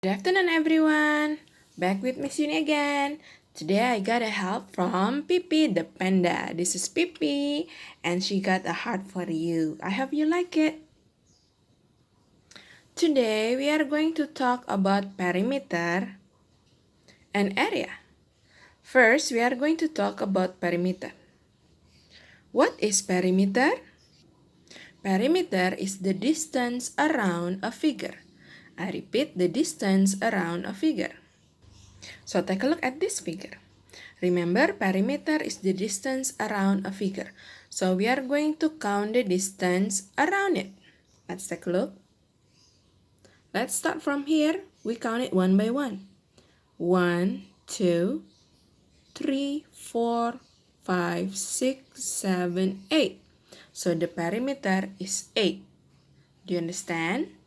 Good afternoon, everyone. Back with Miss Uni again. Today I got a help from Pipi the panda. This is Pipi, and she got a heart for you. I hope you like it. Today we are going to talk about perimeter and area. First, we are going to talk about perimeter. What is perimeter? Perimeter is the distance around a figure. I repeat, the distance around a figure. So take a look at this figure. Remember, perimeter is the distance around a figure. So we are going to count the distance around it. Let's take a look. Let's start from here. We count it one by one. 1, 2, 3, 4, 5, 6, 7, 8. So the perimeter is 8. Do you understand?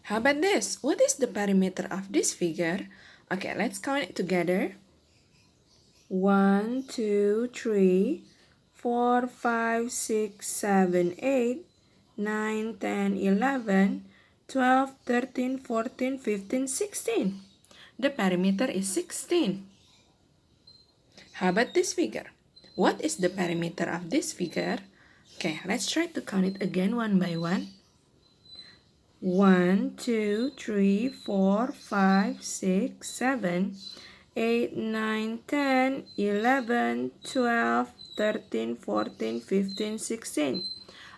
How about this? What is the perimeter of this figure? Okay, let's count it together. 1, 2, 3, 4, 5, 6, 7, 8, 9, 10, 11, 12, 13, 14, 15, 16. The perimeter is 16. How about this figure? What is the perimeter of this figure? Okay, let's try to count it again one by one. 1, 2, 3, 4, 5, 6, 7, 8, 9, 10, 11, 12, 13, 14, 15, 16.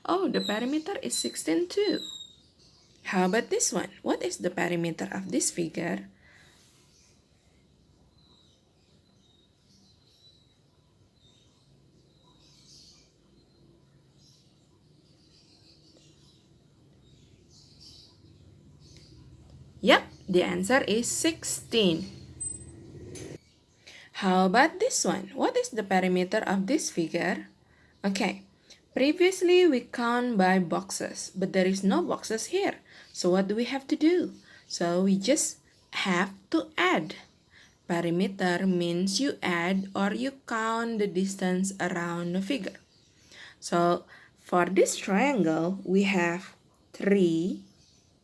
Oh, the perimeter is 16 too. How about this one? What is the perimeter of this figure? Yep, the answer is 16. How about this one? What is the perimeter of this figure? Okay, previously we count by boxes, but there is no boxes here. So what do we have to do? So we just have to add. Perimeter means you add or you count the distance around the figure. So for this triangle, we have 3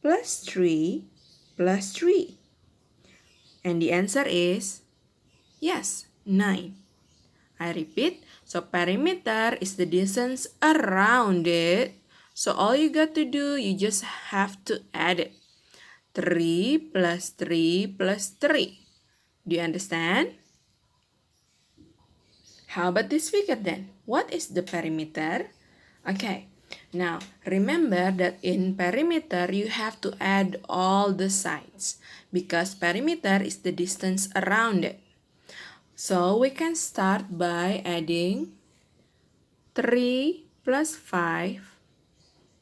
plus 3 plus 3. And the answer is, yes, 9. I repeat, so perimeter is the distance around it. So all you got to do, you just have to add it. 3 plus 3 plus 3. Do you understand? How about this figure then? What is the perimeter? Okay, now remember that in perimeter you have to add all the sides because perimeter is the distance around it. So we can start by adding 3 plus 5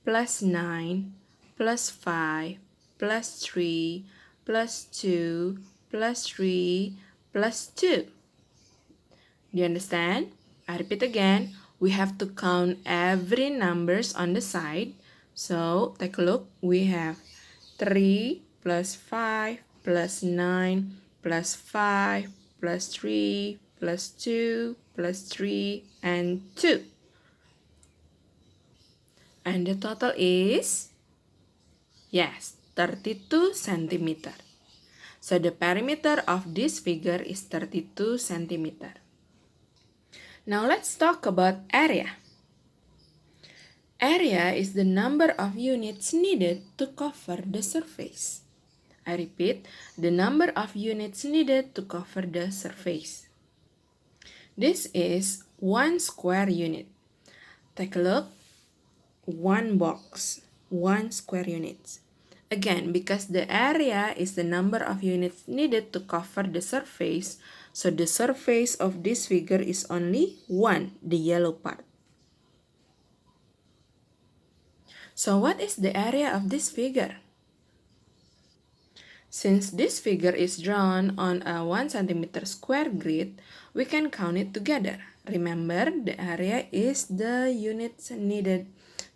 plus 9 plus 5 plus 3 plus 2 plus 3 plus 2. Do you understand? I repeat again. We have to count every numbers on the side. So take a look. We have 3 plus 5 plus 9 plus 5 plus 3 plus 2 plus 3 and 2. And the total is, yes, 32 centimeter. So the perimeter of this figure is 32 centimeter. Now let's talk about area. Area is the number of units needed to cover the surface. I repeat, the number of units needed to cover the surface. This is 1 square unit. Take a look. 1 box, 1 square units. Again, because the area is the number of units needed to cover the surface, so the surface of this figure is only 1, the yellow part. So what is the area of this figure? Since this figure is drawn on a 1 centimeter square grid, we can count it together. Remember, the area is the units needed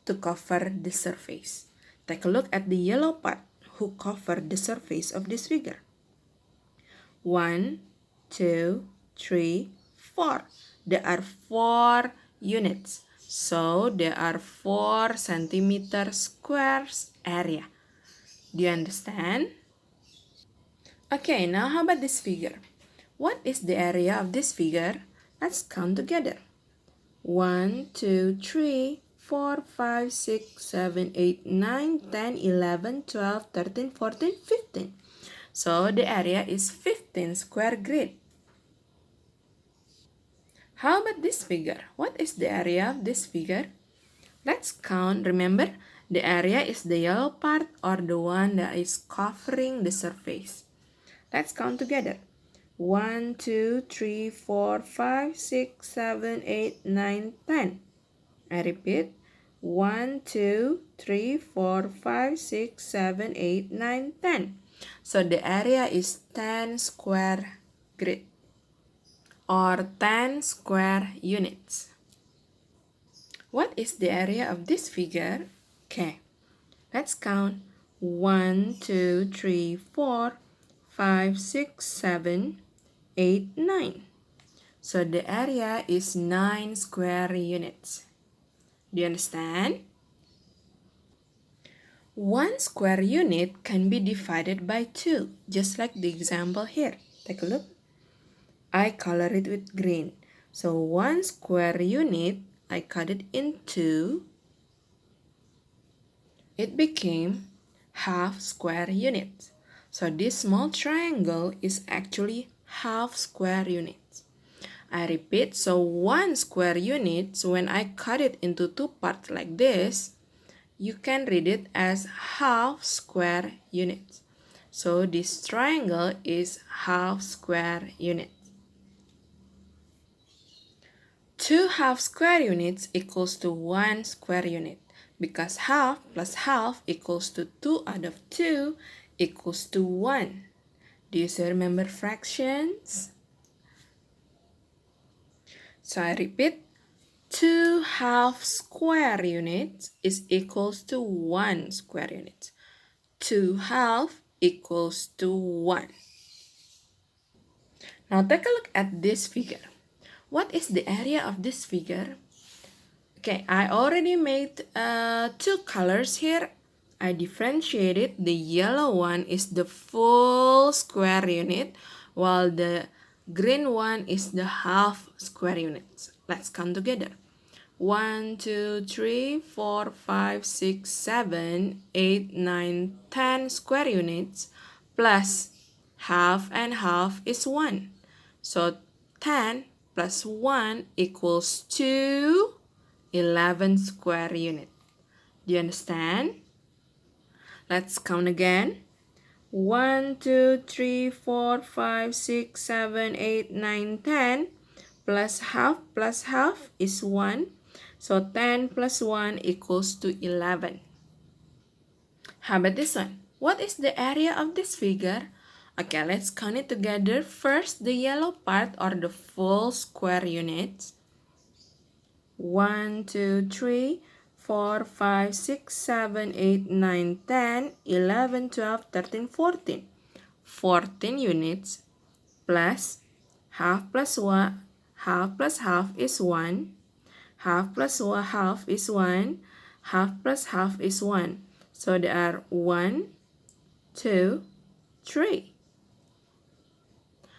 to cover the surface. Take a look at the yellow part who cover the surface of this figure. 1, 2, 3, 4. There are 4 units. So there are 4 centimeter squares area. Do you understand? Okay, now how about this figure? What is the area of this figure? Let's count together. 1, 2, 3, 4, 5, 6, 7, 8, 9, 10, 11, 12, 13, 14, 15. So the area is 15 square grid. How about this figure? What is the area of this figure? Let's count. Remember, the area is the yellow part or the one that is covering the surface. Let's count together. 1, 2, 3, 4, 5, 6, 7, 8, 9, 10. I repeat. 1, 2, 3, 4, 5, 6, 7, 8, 9, 10. So the area is 10 square grid or 10 square units. What is the area of this figure? Okay, let's count. 1, 2, 3, 4, 5, 6, 7, 8, 9. So the area is 9 square units. Do you understand? 1 square unit can be divided by 2, just like the example here. Take a look. I color it with green. So 1 square unit, I cut it in 2. It became half square units. So this small triangle is actually half square units. I repeat, so 1 square unit, when I cut it into 2 parts like this, you can read it as half square units. So this triangle is half square units. 2 half square units equals to 1 square unit, because half plus half equals to 2 out of 2 equals to 1. Do you still remember fractions? So I repeat, 2 half square units is equals to 1 square unit. 2 half equals to 1. Now take a look at this figure. What is the area of this figure? Okay, I already made 2 colors here. I differentiated. The yellow one is the full square unit, while the green one is the half square units. Let's count together. 1, 2, 3, 4, 5, 6, 7, 8, 9, 10 square units plus half and half is 1. So 10 plus 1 equals 2, 11 square units. Do you understand? Let's count again. 1, 2, 3, 4, 5, 6, 7, 8, 9, 10 plus half is 1. So 10 plus 1 equals to 11. How about this one? What is the area of this figure? Okay, let's count it together. First, the yellow part or the full square units. 1, 2, 3, 4, 5, 6, 7, 8, 9, 10, 11, 12, 13, 14. 14 units plus half plus 1, half plus half is 1. Half plus half is 1. Half plus half is 1. So there are 1, 2, 3.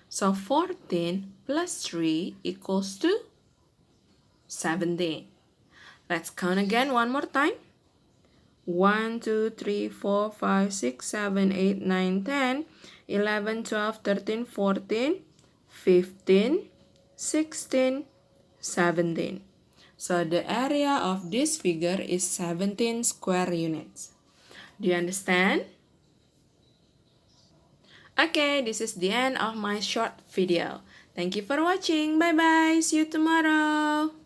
So 14 plus 3 equals to 17. Let's count again one more time. 1, 2, 3, 4, 5, 6, 7, 8, 9, 10, 11, 12, 13, 14, 15, 16, 17. So the area of this figure is 17 square units. Do you understand? Okay, this is the end of my short video. Thank you for watching. Bye bye. See you tomorrow.